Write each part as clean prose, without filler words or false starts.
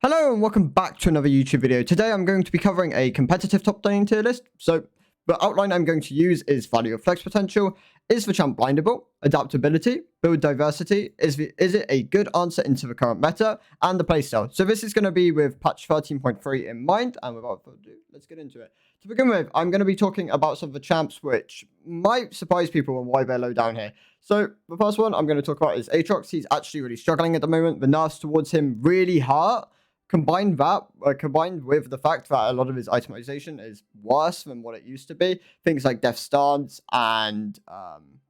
Hello and welcome back to another YouTube video. Today I'm going to be covering a competitive top lane tier list. So the outline I'm going to use is value of flex potential, is the champ blindable, adaptability, build diversity, is it a good answer into the current meta, and the playstyle. So this is going to be with patch 13.3 in mind, and without further ado, let's get into it. To begin with, I'm going to be talking about some of the champs which might surprise people and why they're low down here. So the first one I'm going to talk about is Aatrox. He's actually really struggling at the moment. The nerfs towards him really hurt. Combined with the fact that a lot of his itemization is worse than what it used to be, things like Death Stance and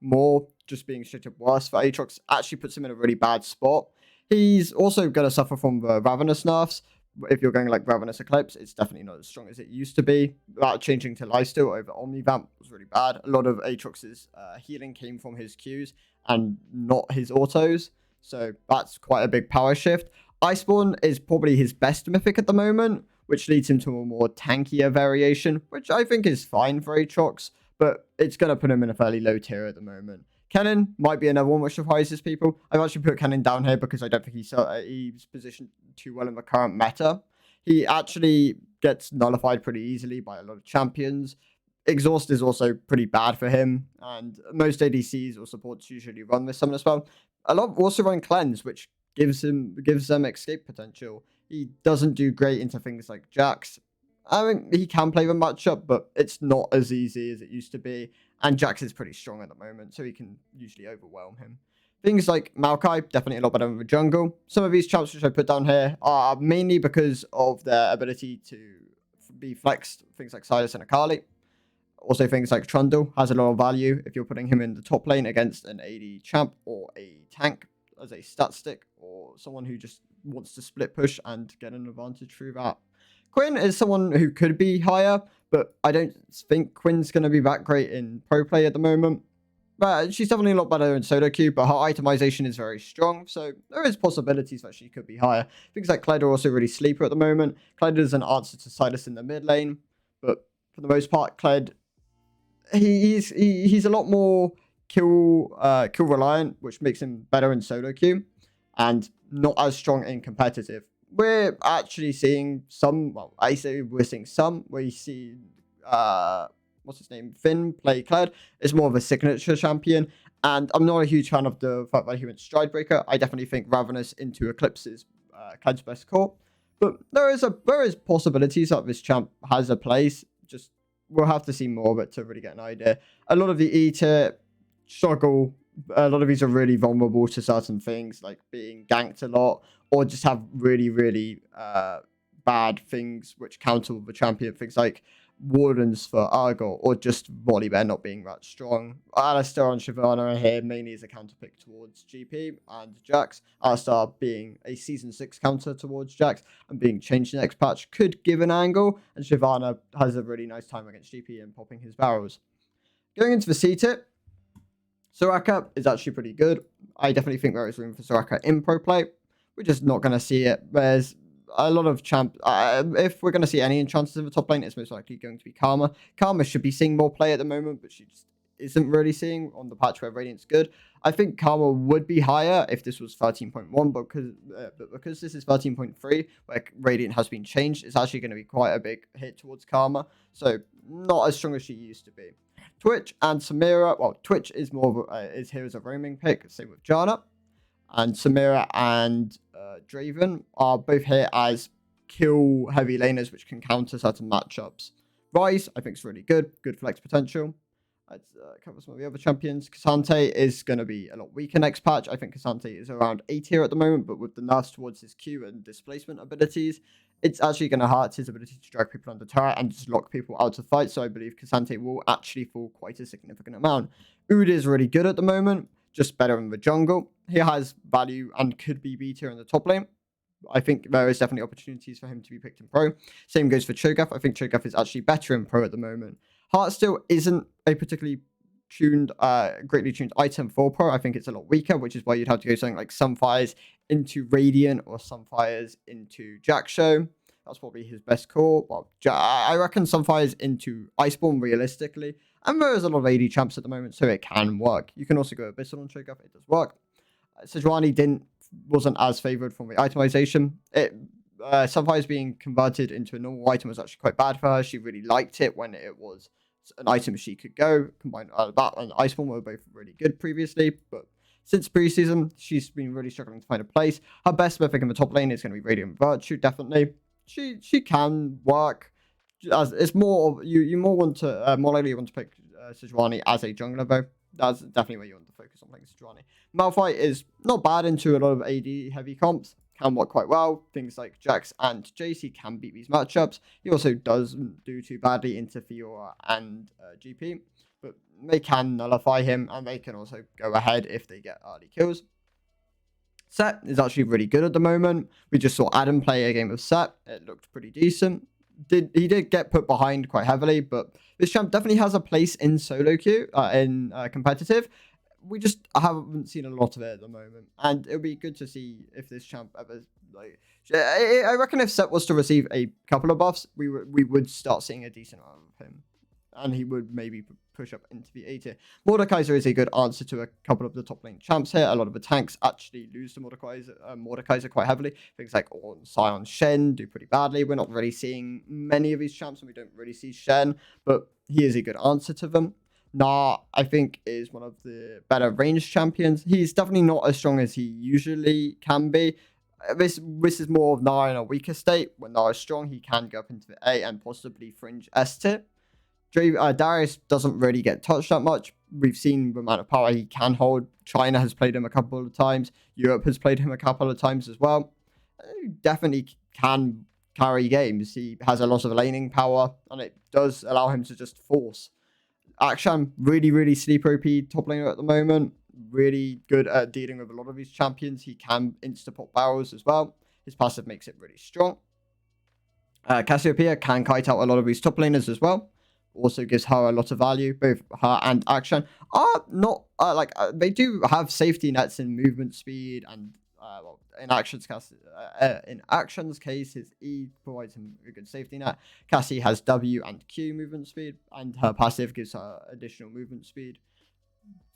more just being straight up worse for Aatrox actually puts him in a really bad spot. He's also going to suffer from the Ravenous nerfs. If you're going like Ravenous Eclipse, it's definitely not as strong as it used to be. That changing to Lifesteal over Omnivamp was really bad. A lot of Aatrox's healing came from his Qs and not his autos, so that's quite a big power shift. Iceborne is probably his best mythic at the moment, which leads him to a more tankier variation, which I think is fine for Aatrox, but it's going to put him in a fairly low tier at the moment. Kennen might be another one which surprises people. I've actually put Kennen down here because I don't think he's positioned too well in the current meta. He actually gets nullified pretty easily by a lot of champions. Exhaust is also pretty bad for him, and most ADCs or supports usually run this summon as well. A lot also run Cleanse, which gives them escape potential. He doesn't do great into things like Jax. I mean, he can play the matchup, but it's not as easy as it used to be. And Jax is pretty strong at the moment, so he can usually overwhelm him. Things like Maokai, definitely a lot better in the jungle. Some of these champs which I put down here are mainly because of their ability to be flexed. Things like Sylas and Akali. Also things like Trundle has a lot of value if you're putting him in the top lane against an AD champ or a tank as a stat stick, or someone who just wants to split push and get an advantage through that. Quinn is someone who could be higher, but I don't think Quinn's going to be that great in pro play at the moment. But she's definitely a lot better in solo queue, but her itemization is very strong, so there is possibilities that she could be higher. Things like Kled are also really sleeper at the moment. Kled is an answer to Sylas in the mid lane, but for the most part, Kled, he's a lot more kill reliant, which makes him better in solo queue and not as strong in competitive. We're actually seeing some, well, I say we're seeing some where you see what's his name, Finn play Kled. It's more of a signature champion, and I'm not a huge fan of the fact that he went Stridebreaker. I definitely think Ravenous into Eclipse is Kled's best call, but there is possibilities that this champ has a place. Just we'll have to see more of it to really get an idea. A lot of the E tier struggle. A lot of these are really vulnerable to certain things, like being ganked a lot, or just have really bad things which counter the champion. Things like Wardens for Argol, or just Volibear not being that strong. Alistar and Shyvana are here mainly as a counter pick towards GP and Jax. Alistar being a Season 6 counter towards Jax and being changed in the next patch could give an angle, and Shyvana has a really nice time against GP and popping his barrels. Going into the C tip, Soraka is actually pretty good. I definitely think there is room for Soraka in pro play. We're just not going to see it. There's a lot of champ. If we're going to see any enchanters in the top lane, it's most likely going to be Karma. Karma should be seeing more play at the moment, but she just isn't really seeing on the patch where Radiant's good. I think Karma would be higher if this was 13.1, but because this is 13.3, where Radiant has been changed, it's actually going to be quite a big hit towards Karma. So not as strong as she used to be. Twitch and Samira, well, Twitch is more of is here as a roaming pick, same with Janna. And Samira and Draven are both here as kill heavy laners, which can counter certain matchups. Ryze, I think, is really good flex potential. I'd cover some of the other champions. Cassante is going to be a lot weaker next patch. I think Cassante is around A tier at the moment, but with the nerfs towards his Q and displacement abilities, it's actually going to hurt his ability to drag people under turret and just lock people out of fight. So I believe Cassante will actually fall quite a significant amount. Oud is really good at the moment, just better in the jungle. He has value and could be B tier in the top lane. I think there is definitely opportunities for him to be picked in pro. Same goes for Cho'Gath. I think Cho'Gath is actually better in pro at the moment. Heartsteel isn't a particularly greatly tuned item for pro. I think it's a lot weaker, which is why you'd have to go something like Sunfires into Radiant or Sunfires into Jaxo. That's probably his best call. Well, I reckon Sunfires into Iceborne realistically. And there is a lot of AD champs at the moment, so it can work. You can also go Abyssal on Cho'Gath. It does work. Sejuani wasn't as favored from the itemization. Sapphires being converted into a normal item was actually quite bad for her. She really liked it when it was an item she could go. Combined that and Iceborne were both really good previously, but since preseason, she's been really struggling to find a place. Her best mythic in the top lane is going to be Radiant Virtue, definitely. She can work. As it's more you more want to more likely you want to pick Sejuani as a jungler though. That's definitely where you want to focus on playing Sejuani. Malphite is not bad into a lot of AD heavy comps. Can work quite well. Things like Jax and Jace can beat these matchups. He also doesn't do too badly into Fiora and GP, but they can nullify him and they can also go ahead if they get early kills. Set is actually really good at the moment. We just saw Adam play a game of Set. It looked pretty decent. He did get put behind quite heavily, but this champ definitely has a place in solo queue, in competitive. We just haven't seen a lot of it at the moment, and it'll be good to see if this champ ever like. I reckon if Set was to receive a couple of buffs, we would start seeing a decent amount of him, and he would maybe push up into the A tier. Mordekaiser is a good answer to a couple of the top lane champs here. A lot of the tanks actually lose to Mordekaiser quite heavily. Things like Ornn, Sion, Shen do pretty badly. We're not really seeing many of these champs, and we don't really see Shen, but he is a good answer to them. Nah, I think is one of the better ranged champions. He's definitely not as strong as he usually can be. This is more of Nah in a weaker state. When Nah is strong, he can go up into the A and possibly fringe S tier. Darius doesn't really get touched that much. We've seen the amount of power he can hold. China has played him a couple of times. Europe has played him a couple of times as well. He definitely can carry games. He has a lot of laning power, and it does allow him to just force. Akshan, really sleeper OP top laner at the moment. Really good at dealing with a lot of these champions. He can insta-pop barrels as well. His passive makes it really strong. Cassiopeia can kite out a lot of these top laners as well. Also gives her a lot of value. Both her and Akshan are not they do have safety nets in movement speed and in Akshan's case, his E provides him a good safety net. Cassie has W and Q movement speed, and her passive gives her additional movement speed.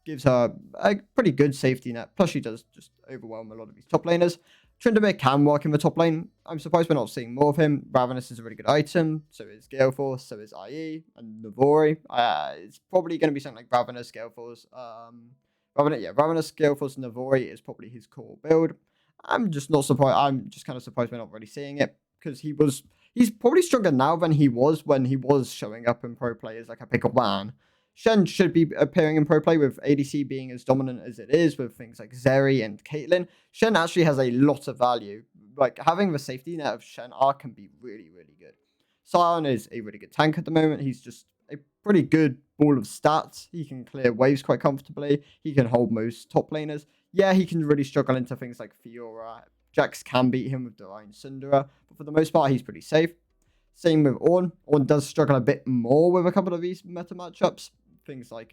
Gives her a pretty good safety net. Plus, she does just overwhelm a lot of these top laners. Tryndamere can work in the top lane. I'm surprised we're not seeing more of him. Ravenous is a really good item. So is Gale Force. So is IE and Navori. It's probably going to be something like Ravenous, Gale Force. Ravenous, Gale Force, Navori is probably his core build. I'm just not surprised. I'm just kind of surprised we're not really seeing it because he's probably stronger now than he was when he was showing up in pro play as like a pickle man. Shen should be appearing in pro play with ADC being as dominant as it is with things like Zeri and Caitlyn. Shen actually has a lot of value. Like having the safety net of Shen R can be really good. Sion is a really good tank at the moment. He's just a pretty good ball of stats. He can clear waves quite comfortably. He can hold most top laners. Yeah, he can really struggle into things like Fiora. Jax can beat him with Divine Syndra, but for the most part, he's pretty safe. Same with Ornn. Ornn does struggle a bit more with a couple of these meta matchups. Things like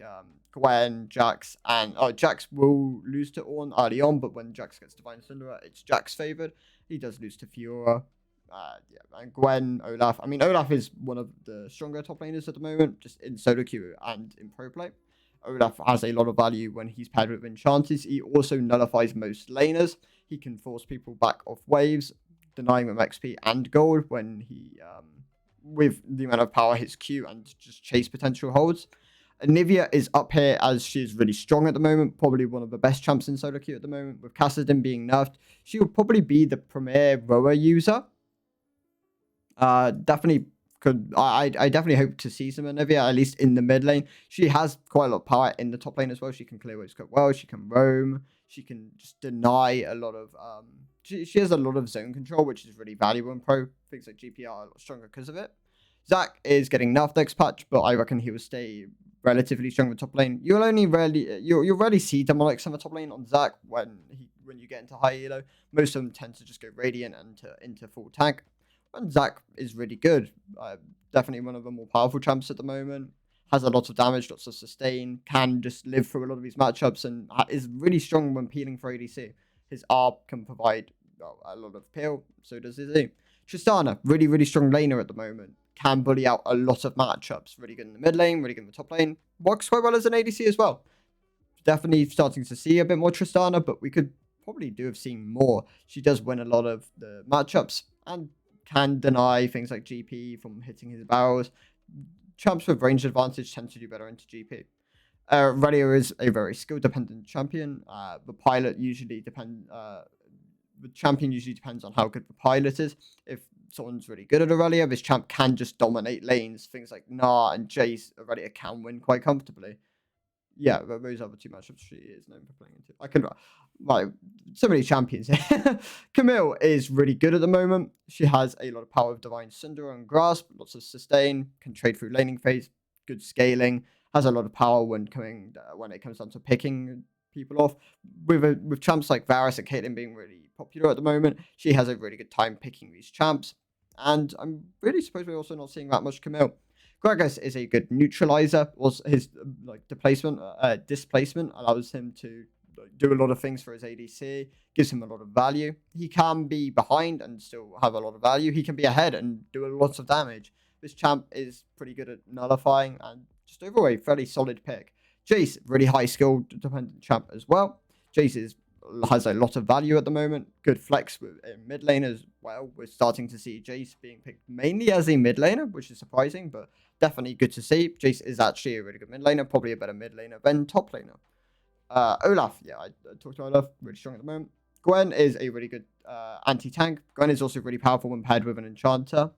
Gwen, Jax, and Jax will lose to Ornn early on, but when Jax gets Divine Syndra, it's Jax favored. He does lose to Fiora. And Gwen, Olaf. I mean, Olaf is one of the stronger top laners at the moment, just in solo queue and in pro play. Olaf has a lot of value when he's paired with Enchantress. He also nullifies most laners. He can force people back off waves, denying them XP and gold when he, with the amount of power his Q and just chase potential holds. Anivia is up here as she is really strong at the moment, probably one of the best champs in solo queue at the moment. With Kassadin being nerfed, she will probably be the premier rower user. Definitely could. I definitely hope to see some Anivia, at least in the mid lane. She has quite a lot of power in the top lane as well. She can clear waves quite well. She can roam. She can just deny a lot of. She has a lot of zone control, which is really valuable in pro. Things like GP are a lot stronger because of it. Zac is getting nerfed next patch, but I reckon he will stay relatively strong in the top lane. You'll rarely see demonics in the top lane on Zac when you get into high elo. Most of them tend to just go radiant and into full tank. And Zac is really good. Definitely one of the more powerful champs at the moment. Has a lot of damage, lots of sustain. Can just live through a lot of these matchups and is really strong when peeling for ADC. His ARP can provide a lot of peel. So does his E. Tristana, really strong laner at the moment. Can bully out a lot of matchups. Really good in the mid lane, really good in the top lane. Works quite well as an ADC as well. Definitely starting to see a bit more Tristana, but we could probably have seen more. She does win a lot of the matchups. and can deny things like GP from hitting his barrels. Champs with range advantage tend to do better into GP. Relia is a very skill-dependent champion. The champion usually depends on how good the pilot is. If someone's really good at Aurelia, this champ can just dominate lanes. Things like Gnar and Jace, Aurelia can win quite comfortably. Yeah, those are the two matchups she is known for playing into. I can, like, so many champions here. Camille is really good at the moment. She has a lot of power with Divine Cinder and Grasp, lots of sustain, can trade through laning phase, good scaling, has a lot of power when it comes down to picking people off. With champs like Varus and Caitlyn being really popular at the moment, she has a really good time picking these champs. And I'm really surprised we're also not seeing that much Camille. Gragas is a good neutralizer. Also, his displacement allows him to do a lot of things for his ADC, gives him a lot of value. He can be behind and still have a lot of value. He can be ahead and do a lot of damage. This champ is pretty good at nullifying and just overall a fairly solid pick. Jace, really high skill dependent champ as well. Jace has a lot of value at the moment. Good flex in mid lane as well. We're starting to see Jace being picked mainly as a mid laner, which is surprising, but definitely good to see. Jace is actually a really good mid laner, probably a better mid laner than top laner. Olaf, yeah, I talked about Olaf, really strong at the moment. Gwen is a really good anti-tank. Gwen is also really powerful when paired with an enchanter.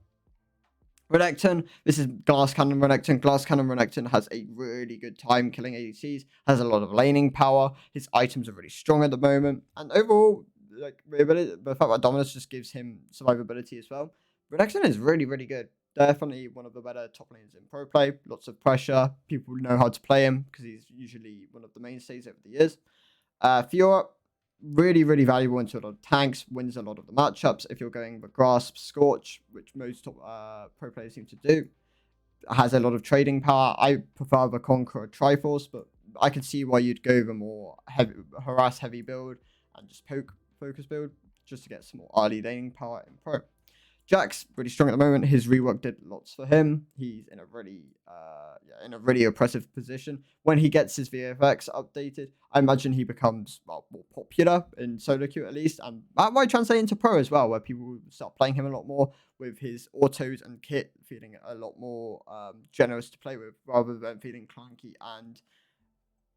Renekton, this is Glass Cannon Renekton. Glass Cannon Renekton has a really good time killing ADCs, has a lot of laning power. His items are really strong at the moment. And overall, like the fact that Dominus just gives him survivability as well. Renekton is really, really good. Definitely one of the better top lanes in pro play. Lots of pressure. People know how to play him because he's usually one of the mainstays over the years. Fiora, really, really valuable into a lot of tanks, wins a lot of the matchups if you're going with Grasp, Scorch, which most top pro players seem to do. Has a lot of trading power. I prefer the Conqueror Triforce, but I can see why you'd go the more harass heavy build and just focus build just to get some more early laning power in pro. Jax, really strong at the moment. His rework did lots for him. He's in a really oppressive position. When he gets his VFX updated, I imagine he becomes more popular in solo queue at least, and that might translate into pro as well, where people will start playing him a lot more with his autos and kit feeling a lot more generous to play with, rather than feeling clunky and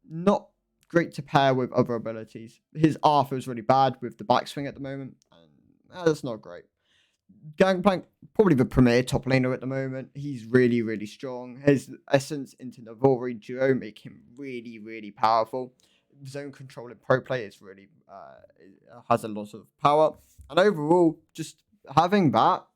not great to pair with other abilities. His R feels really bad with the backswing at the moment, and that's not great. Gangplank, probably the premier top laner at the moment. He's really, really strong. His Essence into Navori duo make him really, really powerful. Zone control in pro play is really has a lot of power. And overall, just having that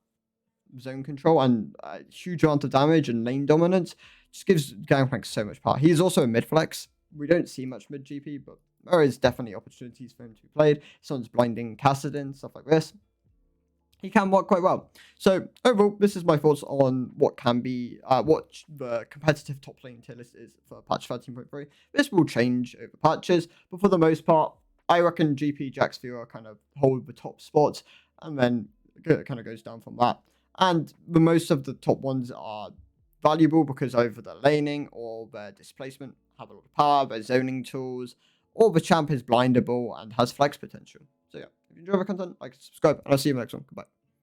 zone control and a huge amount of damage and lane dominance just gives Gangplank so much power. He's also a mid flex. We don't see much mid GP, but there is definitely opportunities for him to be played. Someone's blinding Kassadin, stuff like this. He can work quite well. So overall, this is my thoughts on what can be, what the competitive top lane tier list is for patch 13.3. This will change over patches, but for the most part, I reckon GP, Jax, Fiora kind of hold the top spots, and then it kind of goes down from that. And the most of the top ones are valuable because either their laning or their displacement have a lot of power, their zoning tools, or the champ is blindable and has flex potential. So yeah, if you enjoy the content, like, subscribe, and I'll see you in the next one. Goodbye.